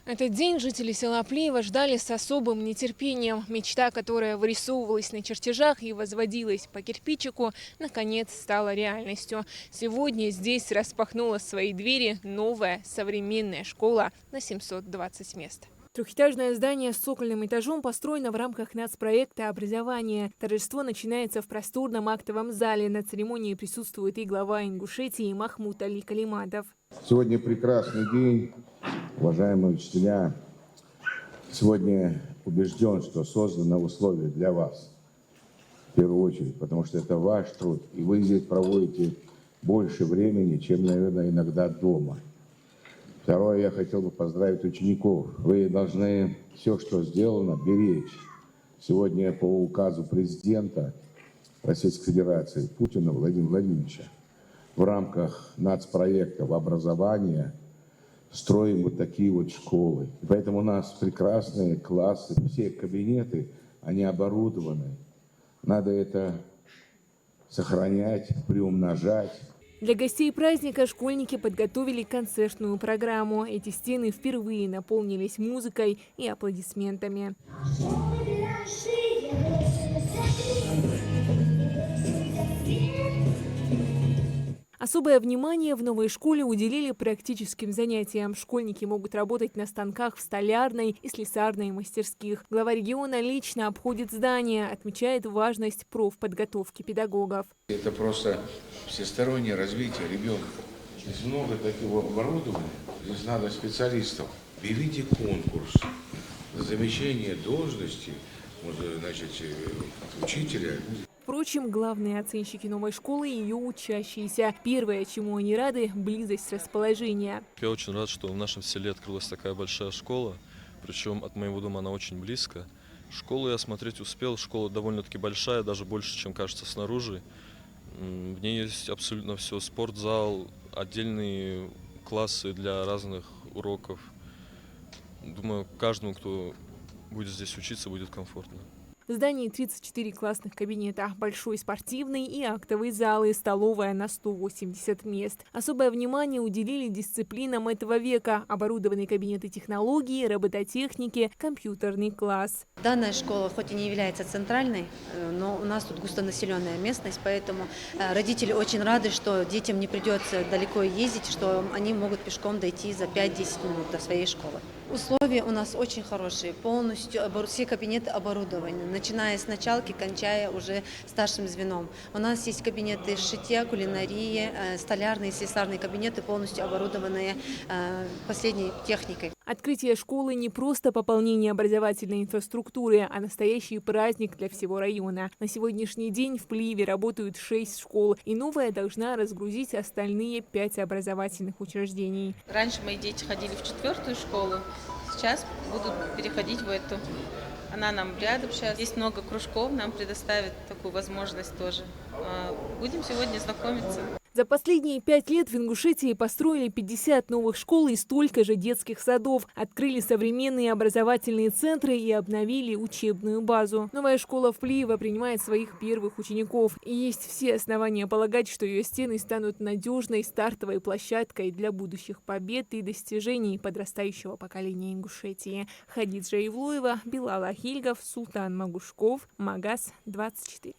Этот день жители села Плиево ждали с особым нетерпением. Мечта, которая вырисовывалась на чертежах и возводилась по кирпичику, наконец стала реальностью. Сегодня здесь распахнула свои двери новая современная школа на 720 мест. Трехэтажное здание с цокольным этажом построено в рамках нацпроекта образования. Торжество начинается в просторном актовом зале. На церемонии присутствует и глава Ингушетии Махмуд Али Калиматов. Сегодня прекрасный день, уважаемые учителя. Сегодня убежден, что созданы условия для вас, в первую очередь, потому что это ваш труд, и вы здесь проводите больше времени, чем, наверное, иногда дома. Второе, я хотел бы поздравить учеников. Вы должны все, что сделано, беречь. Сегодня по указу президента Российской Федерации Путина Владимира Владимировича в рамках нацпроекта образования строим вот такие вот школы. И поэтому у нас прекрасные классы, все кабинеты, они оборудованы. Надо это сохранять, приумножать. Для гостей праздника школьники подготовили концертную программу. Эти стены впервые наполнились музыкой и аплодисментами. Особое внимание в новой школе уделили практическим занятиям. Школьники могут работать на станках в столярной и слесарной мастерских. Глава региона лично обходит здание, отмечает важность профподготовки педагогов. Это просто всестороннее развитие ребенка. Здесь много такого оборудования, здесь надо специалистов. Берите конкурс за замещение должности, значит, учителя. Впрочем, главные оценщики новой школы – ее учащиеся. Первое, чему они рады – близость расположения. Я очень рад, что в нашем селе открылась такая большая школа, причем от моего дома она очень близко. Школу я осмотреть успел, школа довольно-таки большая, даже больше, чем кажется снаружи. В ней есть абсолютно все: спортзал, отдельные классы для разных уроков. Думаю, каждому, кто будет здесь учиться, будет комфортно. В здании 34 классных кабинета, большой спортивный и актовый залы, столовая на 180 мест. Особое внимание уделили дисциплинам этого века: оборудованные кабинеты технологии, робототехники, компьютерный класс. Данная школа хоть и не является центральной, но у нас тут густонаселенная местность, поэтому родители очень рады, что детям не придется далеко ездить, что они могут пешком дойти за 5-10 минут до своей школы. Условия у нас очень хорошие, полностью все кабинеты оборудованы, начиная с началки, кончая уже старшим звеном. У нас есть кабинеты шитья, кулинарии, столярные, слесарные кабинеты, полностью оборудованные последней техникой. Открытие школы не просто пополнение образовательной инфраструктуры, а настоящий праздник для всего района. На сегодняшний день в Плиеве работают 6 школ, и новая должна разгрузить остальные 5 образовательных учреждений. Раньше мои дети ходили в 4-ю школу, сейчас будут переходить в эту. Она нам рядом сейчас. Есть много кружков, нам предоставят такую возможность тоже. Будем сегодня знакомиться. За последние 5 лет в Ингушетии построили 50 новых школ и столько же детских садов. Открыли современные образовательные центры и обновили учебную базу. Новая школа в Плиево принимает своих первых учеников. И есть все основания полагать, что ее стены станут надежной стартовой площадкой для будущих побед и достижений подрастающего поколения Ингушетии. Хадиджа Ивлоева, Билал Ахильгов, Султан Магушков, Магаз 24.